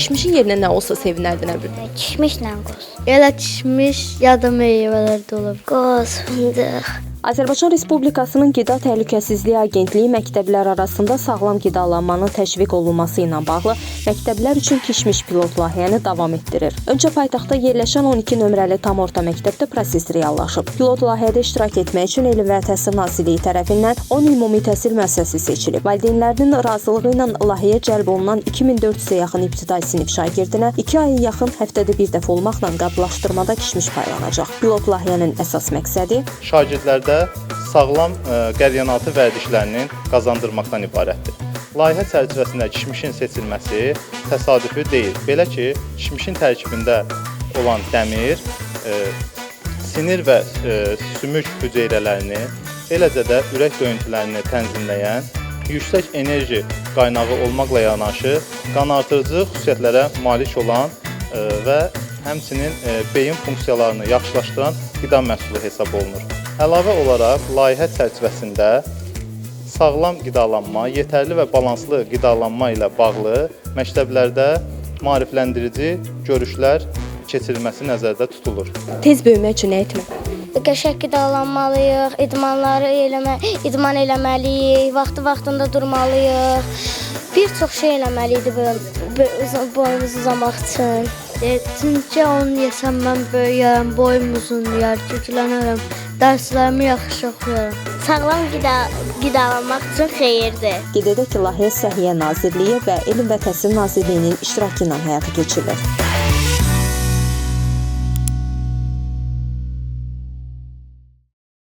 Kişmişin yerinə nə olsa sevinərdin Əbül? Kişmişlə qoz. Elə kişmiş ya da meyvələr də ola bilər. Qoz, fındıq. Azərbaycan Respublikasının Qida Təhlükəsizliyi Agentliyi məktəblər arasında sağlam qidalanmanın təşviq olunması ilə bağlı məktəblər üçün kişmiş pilot layihəni davam etdirir. Öncə paytaxtda yerləşən 12 nömrəli tam orta məktəbdə proses reallaşıb. Pilot layihədə iştirak etmək üçün Elm və Təhsil Nazirliyi tərəfindən 10 ümumi təhsil müəssisəsi seçilib. Valideynlərinin razılığı ilə layihəyə cəlb olunan 2400-ə yaxın ibtidai sinif şagirdinə 2 aya yaxın həftədə bir dəfə olmaqla qablaşdırmada kişmiş paylanacaq. Pilot layihənin əsas məqsədi şagirdlərdə sağlam qəlyanaltı vərdişlərinin qazandırmaqdan ibarətdir. Layihə çərçivəsində kişmişin seçilməsi təsadüfi deyil. Belə ki, kişmişin tərkibində olan dəmir, sinir və sümük hüceyrələrini, eləcə də ürək döyüntülərini tənzimləyən, yüksək enerji qaynağı olmaqla yanaşı, qanartırıcı xüsusiyyətlərə malik olan və həmçinin beyin funksiyalarını yaxşılaşdıran qida məhsulu hesab olunur. Əlavə olaraq, layihə çərçivəsində sağlam qidalanma, yetərli və balanslı qidalanma ilə bağlı məktəblərdə maarifləndirici görüşlər keçirilməsi nəzərdə tutulur. tez böyümək üçün nə etmək? Qəşəng qidalanmalıyıq, idman eləməliyik, vaxtında durmalıyıq. Bir çox şey eləməliydik boyumuzu uzamaq üçün. Çünki onu yesəm mən böyüyərəm, boyum uzunlayar, güclənərəm, dərslərimi yaxşı oxuyaram. Sağlam qidalanmaq üçün xeyirdir. Qeyd edək ki, layihə Səhiyyə Nazirliyi və Elm və Təhsil Nazirliyinin iştirakı ilə həyata keçirilir.